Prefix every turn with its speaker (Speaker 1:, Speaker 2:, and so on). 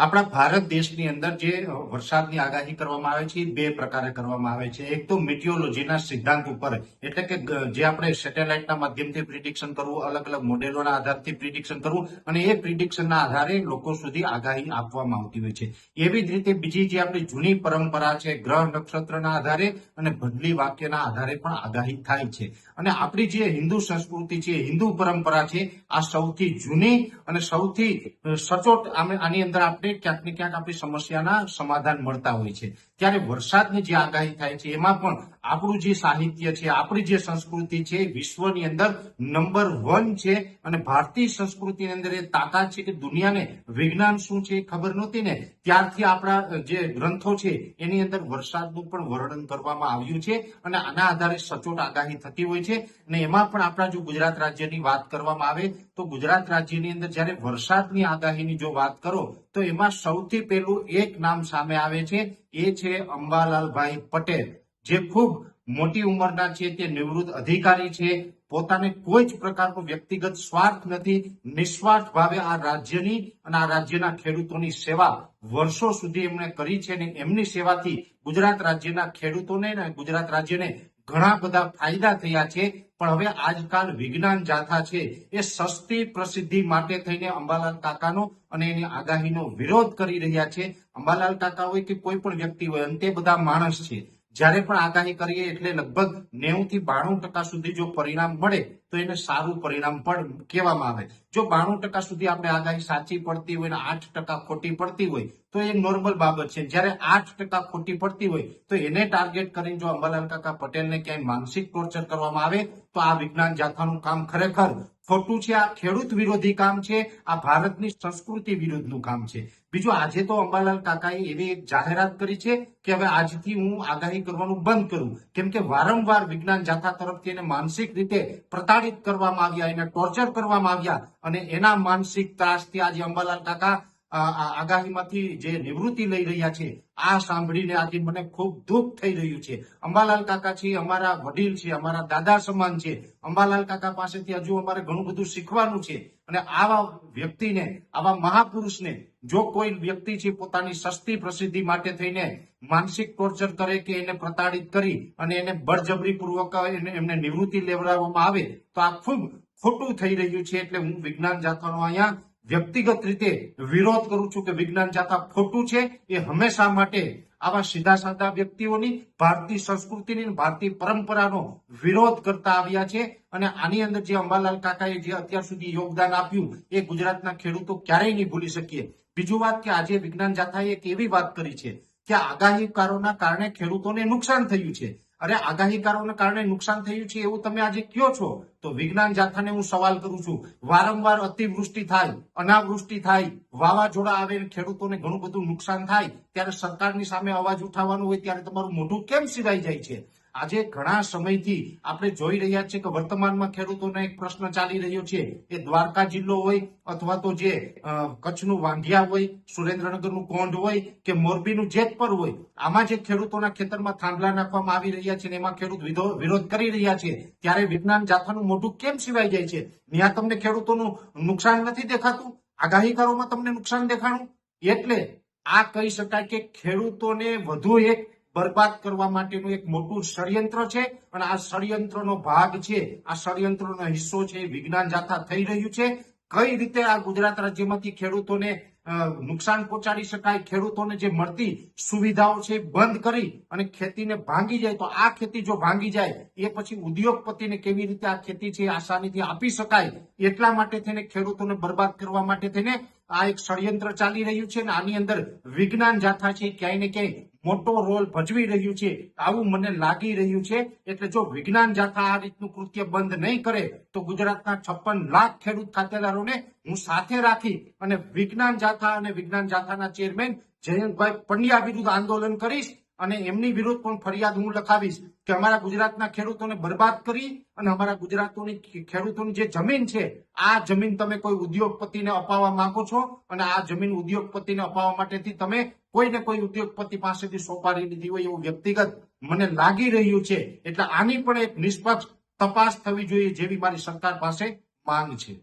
Speaker 1: આપણા ભારત દેશની અંદર જે વરસાદની આગાહી કરવામાં આવે છે એ બે પ્રકારે કરવામાં આવે છે. એક તો મિટિયોલોજીના સિદ્ધાંત ઉપર, એટલે કે જે આપણે સેટેલાઇટના માધ્યમથી પ્રિડિક્શન કરવું, અલગ અલગ મોડેલોના આધારથી પ્રિડિક્શન કરવું અને એ પ્રિડિક્શનના આધારે લોકો સુધી આગાહી આપવામાં આવતી હોય છે. એવી જ રીતે બીજી જે આપણી જૂની પરંપરા છે, ગ્રહ નક્ષત્રના આધારે અને બદલી વાક્યના આધારે પણ આગાહી થાય છે. અને આપણી જે હિન્દુ સંસ્કૃતિ છે, હિન્દુ પરંપરા છે, આ સૌથી જૂની અને સૌથી સચોટ. આની અંદર આપણે ક્યાંક ને ક્યાંક આપણી સમસ્યાના સમાધાન મળતા હોય છે. ત્યારે વરસાદની જે આગાહી થાય છે એમાં પણ આપણું જે સાહિત્ય છે, આપણી જે સંસ્કૃતિ છે, વિશ્વની અંદર નંબર 1 છે. અને ભારતીય સંસ્કૃતિની અંદર એ તાકાત છે કે દુનિયાને વિજ્ઞાન શું છે એ ખબર નહોતી ને, ત્યારથી આપણા જે ગ્રંથો છે એની અંદર વરસાદનું પણ વર્ણન કરવામાં આવ્યું છે અને આના આધારે સચોટ આગાહી થતી હોય છે. અને એમાં પણ આપણા જો ગુજરાત રાજ્યની વાત કરવામાં આવે તો ગુજરાત રાજ્યની અંદર જ્યારે વરસાદની આગાહીની જો વાત કરો તો એમાં સૌથી પહેલું એક નામ સામે આવે છે, એ છે અંબાલાલભાઈ પટેલ, જે ખૂબ મોટી ઉંમરના છે, તે નિવૃત્ત અધિકારી છે. પોતાને કોઈ જ પ્રકારનો વ્યક્તિગત સ્વાર્થ નથી, નિસ્વાર્થ ભાવે આ રાજ્યની અને આ રાજ્યના ખેડૂતોની સેવા વર્ષો સુધી એમણે કરી છે અને એમની સેવાથી ગુજરાત રાજ્યના ખેડૂતોને અને ગુજરાત રાજ્યને ઘણા બધા ફાયદા થયા છે. પણ હવે આજકાલ વિજ્ઞાન જાથા છે એ સસ્તી પ્રસિદ્ધિ માટે થઈને અંબાલાલ કાકાનો અને એની આગાહીનો વિરોધ કરી રહ્યા છે. અંબાલાલ કાકા હોય કે કોઈ પણ વ્યક્તિ હોય, અંતે બધા માણસ છે. જ્યારે પણ આગાહી કરીએ એટલે લગભગ 90 થી 92% સુધી જો પરિણામ મળે તો એને સારું પરિણામ પણ કહેવામાં આવે. જો 92% સુધી આપણે આગાહી સાચી પડતી હોય અને 8% ખોટી પડતી હોય તો એ નોર્મલ બાબત છે. જ્યારે 8% ખોટી પડતી હોય તો એને ટાર્ગેટ કરીને જો અંબાલાલ કાકા પટેલને ક્યાંય માનસિક ટોર્ચર કરવામાં આવે તો આ વિજ્ઞાન જાથાનું કામ ખરેખર ખોટું છે. આ ખેડૂત વિરોધી કામ છે, આ ભારતની સંસ્કૃતિ વિરુદ્ધનું કામ છે. બીજું, આજે તો અંબાલાલ કાકાએ એવી એક જાહેરાત કરી છે કે હવે આજથી હું આગાહી કરવાનું બંધ કરું, કેમ કે વારંવાર વિજ્ઞાન જાથા તરફથી એને માનસિક રીતે પ્રતાડિત કરવામાં આવ્યા, એને ટોર્ચર કરવામાં આવ્યા અને એના માનસિક ત્રાસથી આજે અંબાલાલ કાકા આગાહીમાંથી જે નિવૃત્તિ લઈ રહ્યા છે. આ સાંભળીને આજે મને ખૂબ દુઃખ થઈ રહ્યું છે. અંબાલાલ કાકા છે અમારા વડીલ છે, અમારા દાદા સમાન છે. અંબાલાલ કાકા પાસેથી હજુ અમારે ઘણું બધું શીખવાનું છે. અને આવા વ્યક્તિને, આવા મહાપુરુષને જો કોઈ વ્યક્તિ છે પોતાની સસ્તી પ્રસિદ્ધિ માટે થઈને માનસિક ટોર્ચર કરે કે એને પ્રતાડિત કરી અને એને બળજબરી પૂર્વક એમને નિવૃત્તિ લેવડાવવામાં આવે તો આ ખૂબ ખોટું થઈ રહ્યું છે. એટલે હું વિજ્ઞાન જાથાનો અહીંયા વ્યક્તિગત રીતે વિરોધ કરું છું કે વિજ્ઞાન જાથા ખોટું છે. એ હંમેશા માટે આવા સીધા સાધા વ્યક્તિઓની, ભારતીય સંસ્કૃતિની, ભારતીય પરંપરાનો વિરોધ કરતા આવ્યા છે. અને આની અંદર જે અંબાલાલ કાકાએ જે અત્યાર સુધી યોગદાન આપ્યું એ ગુજરાતના ખેડૂતો ક્યારેય નહીં ભૂલી શકીએ. બીજું વાત કે આજે વિજ્ઞાન જાથાએ એક એવી વાત કરી છે કે આગાહીકારોના કારણે ખેડૂતોને નુકસાન થયું છે. અરે, આગાહીકારોના કારણે નુકસાન થયું છે એવું તમે આજે કહો છો તો વિજ્ઞાન જાથાને હું સવાલ કરું છું, વારંવાર અતિવૃષ્ટિ થાય, અનાવૃષ્ટિ થાય, વાવાઝોડા આવે, ખેડૂતોને ઘણું બધું નુકસાન થાય, ત્યારે સરકારની સામે અવાજ ઉઠાવવાનું હોય ત્યારે તમારું મોઢું કેમ સિવાય જાય છે? આજે ઘણા સમયથી આપણે જોઈ રહ્યા છીએ કે વર્તમાનમાં ખેડૂતોને એક પ્રશ્ન ચાલી રહ્યો છે, એ દ્વારકા જિલ્લો હોય અથવા તો જે કચ્છનું વાંઢિયા હોય, સુરેન્દ્રનગરનું કોંઢ હોય કે મોરબીનું જેતપર હોય, આમાં જે ખેડૂતોના ખેતરમાં થાંભલા નાખવામાં આવી રહ્યા છે અને એમાં ખેડૂત વિરોધ કરી રહ્યા છે, ત્યારે વિજ્ઞાન જાથાનું મોઢું કેમ સિવાય જાય છે? ત્યાં તમને ખેડૂતોનું નુકસાન નથી દેખાતું? આગાહીકારોમાં તમને નુકસાન દેખાણું? એટલે આ કહી શકાય કે ખેડૂતોને વધુ એક બરબાદ કરવા માટેનું એક મોટું ષડયંત્ર છે. અને આ ષડયંત્રનો ભાગ છે, આ ષડયંત્રનો હિસ્સો છે વિજ્ઞાન જાથા થઈ રહ્યું છે. કઈ રીતે આ ગુજરાત રાજ્યમાંથી ખેડૂતોને નુકસાન પહોંચાડી શકાય, ખેડૂતોને જે મળતી સુવિધાઓ છે બંધ કરી અને ખેતીને ભાંગી જાય, તો આ ખેતી જો ભાંગી જાય એ પછી ઉદ્યોગપતિને કેવી રીતે આ ખેતી છે આસાનીથી આપી શકાય, એટલા માટે થઈને ખેડૂતોને બરબાદ કરવા માટે થઈને આ એક ષડયંત્ર ચાલી રહ્યું છે. અને આની અંદર વિજ્ઞાન જાથા છે ક્યાંય ને ક્યાંય મોટો રોલ ભજવી રહ્યું છે, આવું મને લાગી રહ્યું છે. એટલે જો વિજ્ઞાન જાથા આ રીતનું કૃત્ય બંધ નહીં કરે તો ગુજરાતના 56 લાખ ખેડૂત ખાતેદારોને હું સાથે રાખી અને વિજ્ઞાન જાથા અને વિજ્ઞાન જાથાના ચેરમેન જયંતભાઈ પંડ્યા વિરુદ્ધ આંદોલન કરીશ અને એમની વિરુદ્ધ પણ ફરિયાદ હું લખાવીશ કે અમારા ગુજરાતના ખેડૂતોને બરબાદ કરી અને અમારા ખેડૂતોની જે જમીન છે આ જમીન તમે કોઈ ઉદ્યોગપતિને અપાવવા માંગો છો અને આ જમીન ઉદ્યોગપતિને અપાવવા માટેથી તમે કોઈને કોઈ ઉદ્યોગપતિ પાસેથી સોપારી લીધી હોય એવું વ્યક્તિગત મને લાગી રહ્યું છે. એટલે આની પણ એક નિષ્પક્ષ તપાસ થવી જોઈએ જેવી મારી સરકાર પાસે માંગ છે.